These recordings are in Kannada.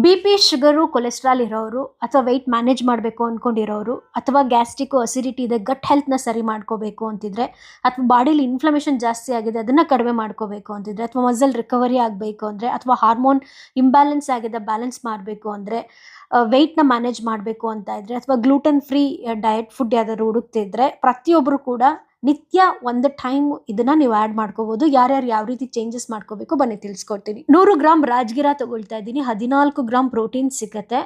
ಬಿ.ಪಿ, ಶುಗರು, ಕೊಲೆಸ್ಟ್ರಾಲ್ ಇರೋರು ಅಥವಾ ವೆಯ್ಟ್ ಮ್ಯಾನೇಜ್ ಮಾಡಬೇಕು ಅಂದ್ಕೊಂಡಿರೋರು ಅಥವಾ ಗ್ಯಾಸ್ಟ್ರಿಕ್ಕು, ಅಸಿಡಿಟಿ ಇದೆ, ಗಟ್ ಹೆಲ್ತ್‌ನ ಸರಿ ಮಾಡ್ಕೋಬೇಕು ಅಂತಿದ್ರೆ, ಅಥವಾ ಬಾಡಿಲಿ ಇನ್ಫ್ಲಮೇಷನ್ ಜಾಸ್ತಿ ಆಗಿದೆ ಅದನ್ನು ಕಡಿಮೆ ಮಾಡ್ಕೋಬೇಕು ಅಂತಿದ್ರೆ, ಅಥವಾ ಮಸಲ್ ರಿಕವರಿ ಆಗಬೇಕು ಅಂದರೆ, ಅಥವಾ ಹಾರ್ಮೋನ್ ಇಂಬ್ಯಾಲೆನ್ಸ್ ಆಗಿದೆ ಬ್ಯಾಲೆನ್ಸ್ ಮಾಡಬೇಕು ಅಂದರೆ, ವೆಯ್ಟ್‌ನ ಮ್ಯಾನೇಜ್ ಮಾಡಬೇಕು ಅಂತ ಇದ್ರೆ, ಅಥವಾ ಗ್ಲೂಟನ್ ಫ್ರೀ ಡಯಟ್ ಫುಡ್ ಯಾವ್ದಾದ್ರು ಹುಡುಕ್ತಿದ್ರೆ, ಪ್ರತಿಯೊಬ್ಬರು ಕೂಡ ನಿತ್ಯ ಒಂದು ಟೈಮ್ ಇದನ್ನ ನೀವು ಆ್ಯಡ್ ಮಾಡ್ಕೋಬಹುದು. ಯಾರ್ಯಾರು ಯಾವ ರೀತಿ ಚೇಂಜಸ್ ಮಾಡ್ಕೋಬೇಕು ಬನ್ನಿ ತಿಳಿಸ್ಕೊಡ್ತೀನಿ. 100 ಗ್ರಾಮ್ ರಾಜ್ಗಿರಾ ತಗೊಳ್ತಾ ಇದ್ದೀನಿ. 14 ಗ್ರಾಮ್ ಪ್ರೋಟೀನ್ ಸಿಗುತ್ತೆ.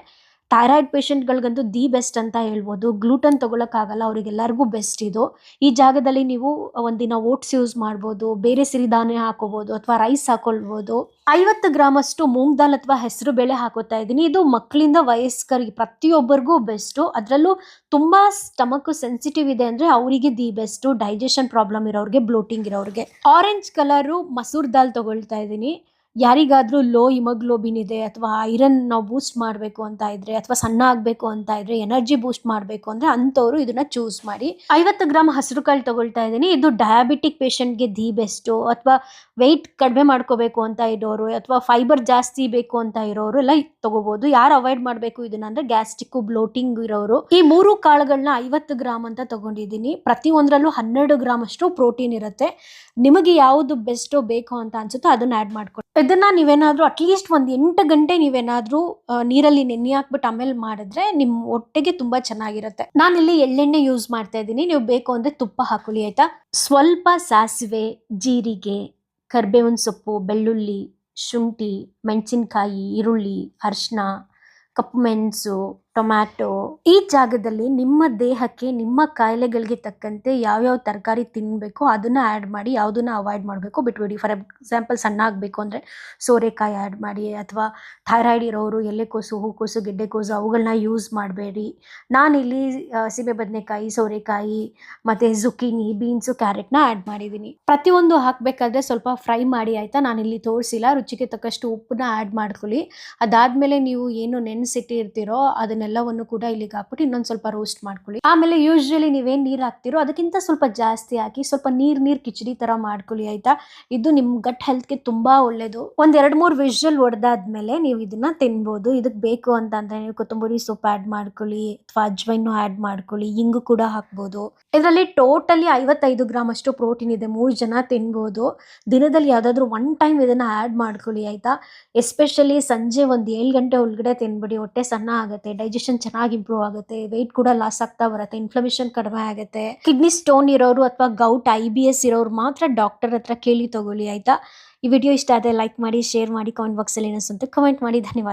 ಥೈರಾಯ್ಡ್ ಪೇಷಂಟ್ಗಳಿಗಂತೂ ದಿ ಬೆಸ್ಟ್ ಅಂತ ಹೇಳ್ಬೋದು. ಗ್ಲೂಟನ್ ತಗೊಳಕ್ಕಾಗಲ್ಲ ಅವರಿಗೆಲ್ಲರಿಗೂ ಬೆಸ್ಟ್ ಇದು. ಈ ಜಾಗದಲ್ಲಿ ನೀವು ಒಂದಿನ ಓಟ್ಸ್ ಯೂಸ್ ಮಾಡ್ಬೋದು, ಬೇರೆ ಸಿರಿಧಾನ್ಯ ಹಾಕೋಬಹುದು ಅಥವಾ ರೈಸ್ ಹಾಕೊಳ್ಬೋದು. 50 ಗ್ರಾಮ್ ಅಷ್ಟು ಮೂಂಗ್ ದಾಲ್ ಅಥವಾ ಹೆಸರು ಬೇಳೆ ಹಾಕೋತಾ ಇದ್ದೀನಿ. ಇದು ಮಕ್ಕಳಿಂದ ವಯಸ್ಕರಿಗೆ ಪ್ರತಿಯೊಬ್ಬರಿಗೂ ಬೆಸ್ಟು. ಅದರಲ್ಲೂ ತುಂಬಾ ಸ್ಟಮಕ್ ಸೆನ್ಸಿಟಿವ್ ಇದೆ ಅಂದ್ರೆ ಅವರಿಗೆ ದಿ ಬೆಸ್ಟು. ಡೈಜೆಷನ್ ಪ್ರಾಬ್ಲಮ್ ಇರೋರಿಗೆ, ಬ್ಲೋಟಿಂಗ್ ಇರೋರಿಗೆ. ಆರೆಂಜ್ ಕಲರು ಮಸೂರ್ ದಾಲ್ ತಗೊಳ್ತಾ ಇದ್ದೀನಿ. ಯಾರಿಗಾದ್ರೂ ಲೋ ಹಿಮೋಗ್ಲೋಬಿನ್ ಇದೆ ಅಥವಾ ಐರನ್ ನಾವು ಬೂಸ್ಟ್ ಮಾಡಬೇಕು ಅಂತ ಇದ್ರೆ, ಅಥವಾ ಸಣ್ಣ ಆಗಬೇಕು ಅಂತ ಇದ್ರೆ, ಎನರ್ಜಿ ಬೂಸ್ಟ್ ಮಾಡಬೇಕು ಅಂದ್ರೆ ಅಂಥವ್ರು ಇದನ್ನ ಚೂಸ್ ಮಾಡಿ. 50 ಗ್ರಾಮ್ ಹಸಿರು ಕಾಳು ತಗೊಳ್ತಾ ಇದ್ದೀನಿ. ಇದು ಡಯಾಬಿಟಿಕ್ ಪೇಷಂಟ್ಗೆ ದಿ ಬೆಸ್ಟು. ಅಥವಾ ವೆಯ್ಟ್ ಕಡಿಮೆ ಮಾಡ್ಕೋಬೇಕು ಅಂತ ಇರೋರು, ಅಥವಾ ಫೈಬರ್ ಜಾಸ್ತಿ ಬೇಕು ಅಂತ ಇರೋರು ಎಲ್ಲ ತಗೋಬಹುದು. ಯಾರು ಅವಾಯ್ಡ್ ಮಾಡಬೇಕು ಇದನ್ನ ಅಂದ್ರೆ ಗ್ಯಾಸ್ಟ್ರಿಕ್, ಬ್ಲೋಟಿಂಗ್ ಇರೋರು. ಈ 3 ಕಾಳುಗಳನ್ನ 50 ಗ್ರಾಮ್ ಅಂತ ತಗೊಂಡಿದ್ದೀನಿ. ಪ್ರತಿ ಒಂದರಲ್ಲೂ 12 ಗ್ರಾಮ್ ಅಷ್ಟು ಪ್ರೋಟೀನ್ ಇರುತ್ತೆ. ನಿಮಗೆ ಯಾವುದು ಬೆಸ್ಟೋ ಬೇಕು ಅಂತ ಅನ್ಸುತ್ತೋ ಅದನ್ನ ಆ್ಯಡ್ ಮಾಡ್ಕೊಳ್ಳಿ. ಇದನ್ನ ನೀವೇನಾದ್ರೂ ಅಟ್ಲೀಸ್ಟ್ ಒಂದು 8 ಗಂಟೆ ನೀವೇನಾದ್ರೂ ನೀರಲ್ಲಿ ನೆನೆ ಹಾಕ್ಬಿಟ್ಟು ಆಮೇಲೆ ಮಾಡಿದ್ರೆ ನಿಮ್ಮ ಹೊಟ್ಟೆಗೆ ತುಂಬಾ ಚೆನ್ನಾಗಿರುತ್ತೆ. ನಾನಿಲ್ಲಿ ಎಳ್ಳೆಣ್ಣೆ ಯೂಸ್ ಮಾಡ್ತಾ ಇದ್ದೀನಿ. ನೀವು ಬೇಕು ಅಂದ್ರೆ ತುಪ್ಪ ಹಾಕೊಳ್ಳಿ, ಆಯ್ತಾ. ಸ್ವಲ್ಪ ಸಾಸಿವೆ, ಜೀರಿಗೆ, ಕರ್ಬೇವಿನ ಸೊಪ್ಪು, ಬೆಳ್ಳುಳ್ಳಿ, ಶುಂಠಿ, ಮೆಣಸಿನಕಾಯಿ, ಈರುಳ್ಳಿ, ಅರಿಶಿನ, ಕಪ್ಪು ಮೆಣಸು, ಟೊಮ್ಯಾಟೊ. ಈ ಜಾಗದಲ್ಲಿ ನಿಮ್ಮ ದೇಹಕ್ಕೆ, ನಿಮ್ಮ ಕಾಯಿಲೆಗಳಿಗೆ ತಕ್ಕಂತೆ ಯಾವ್ಯಾವ ತರಕಾರಿ ತಿನ್ನಬೇಕು ಅದನ್ನ ಆ್ಯಡ್ ಮಾಡಿ, ಯಾವುದನ್ನ ಅವಾಯ್ಡ್ ಮಾಡಬೇಕು ಬಿಟ್ಬಿಡಿ. ಫಾರ್ ಎಕ್ಸಾಂಪಲ್ ಸಣ್ಣ ಆಗಬೇಕು ಅಂದರೆ ಸೋರೆಕಾಯಿ ಆ್ಯಡ್ ಮಾಡಿ, ಅಥವಾ ಥೈರಾಯ್ಡ್ ಇರೋರು ಎಲೆಕೋಸು, ಹೂಕೋಸು, ಗೆಡ್ಡೆಕೋಸು ಅವುಗಳನ್ನ ಯೂಸ್ ಮಾಡಬೇಡಿ. ನಾನಿಲ್ಲಿ ಸೀಬೆ ಬದನೆಕಾಯಿ, ಸೋರೆಕಾಯಿ, ಮತ್ತು ಜುಕೀನಿ, ಬೀನ್ಸು, ಕ್ಯಾರೆಟ್ನ ಆ್ಯಡ್ ಮಾಡಿದ್ದೀನಿ. ಪ್ರತಿಯೊಂದು ಹಾಕಬೇಕಾದ್ರೆ ಸ್ವಲ್ಪ ಫ್ರೈ ಮಾಡಿ, ಆಯಿತಾ. ನಾನಿಲ್ಲಿ ತೋರಿಸಿಲ್ಲ. ರುಚಿಗೆ ತಕ್ಕಷ್ಟು ಉಪ್ಪನ್ನ ಆ್ಯಡ್ ಮಾಡ್ಕೊಳ್ಳಿ. ಅದಾದಮೇಲೆ ನೀವು ಏನು ನೆನೆಸಿಟ್ಟಿರ್ತೀರೋ ಅದನ್ನೆಲ್ಲವನ್ನು ಕೂಡ ಇಲ್ಲಿಗೆ ಹಾಕ್ಬಿಟ್ಟು ಇನ್ನೊಂದು ಸ್ವಲ್ಪ ರೋಸ್ಟ್ ಮಾಡ್ಕೊಳ್ಳಿ. ಆಮೇಲೆ ಯೂಶ್ವಲಿ ನೀವೇನು ನೀರು ಹಾಕ್ತಿರೋ ಅದಕ್ಕಿಂತ ಸ್ವಲ್ಪ ಜಾಸ್ತಿ ಹಾಕಿ ಸ್ವಲ್ಪ ನೀರು ಕಿಚಡಿ ಥರ ಮಾಡ್ಕೊಳ್ಳಿ, ಆಯಿತಾ. ಇದು ನಿಮ್ಮ ಗಟ್ ಹೆಲ್ತ್ಗೆ ತುಂಬ ಒಳ್ಳೆಯದು. ಒಂದು 2-3 ವಿಷಲ್ ಹೊಡೆದಾದ್ಮೇಲೆ ನೀವು ಇದನ್ನ ತಿನ್ಬೋದು. ಇದಕ್ಕೆ ಬೇಕು ಅಂತಂದರೆ ನೀವು ಕೊತ್ತಂಬರಿ ಸೊಪ್ಪು ಆ್ಯಡ್ ಮಾಡ್ಕೊಳ್ಳಿ, ಅಥವಾ ಅಜ್ವೈನು ಆ್ಯಡ್ ಮಾಡ್ಕೊಳ್ಳಿ, ಇಂಗು ಕೂಡ ಹಾಕ್ಬೋದು. ಇದರಲ್ಲಿ ಟೋಟಲಿ 55 ಗ್ರಾಮ್ ಅಷ್ಟು ಪ್ರೋಟೀನ್ ಇದೆ. 3 ಜನ ತಿನ್ಬೋದು. ದಿನದಲ್ಲಿ ಯಾವುದಾದ್ರೂ ಒನ್ ಟೈಮ್ ಇದನ್ನು ಆ್ಯಡ್ ಮಾಡ್ಕೊಳ್ಳಿ, ಆಯಿತಾ. ಎಸ್ಪೆಷಲಿ ಸಂಜೆ ಒಂದು 7 ಗಂಟೆ ಒಳಗಡೆ ತಿನ್ಬಿಡಿ. ಹೊಟ್ಟೆ ಸಣ್ಣ ಆಗುತ್ತೆ, ಡೈಜೆಷನ್ ಚೆನ್ನಾಗಿ ಇಂಪ್ರೂವ್ ಆಗುತ್ತೆ, ವೆಯ್ಟ್ ಕೂಡ ಲಾಸ್ ಆಗ್ತಾ ಬರುತ್ತೆ, ಇನ್ಫ್ಲಮೇಷನ್ ಕಡಿಮೆ ಆಗುತ್ತೆ. ಕಿಡ್ನಿ ಸ್ಟೋನ್ ಇರೋರು ಅಥವಾ ಗೌಟ್, IBS ಇರೋರು ಮಾತ್ರ ಡಾಕ್ಟರ್ ಹತ್ರ ಕೇಳಿ ತಗೊಳ್ಳಿ, ಆಯಿತಾ. ಈ ವಿಡಿಯೋ ಇಷ್ಟ ಆದರೆ ಲೈಕ್ ಮಾಡಿ, ಶೇರ್ ಮಾಡಿ, ಕಾಮೆಂಟ್ ಬಾಕ್ಸಲ್ಲಿ ಏನಿಸುತ್ತೆ ಕಮೆಂಟ್ ಮಾಡಿ. ಧನ್ಯವಾದ.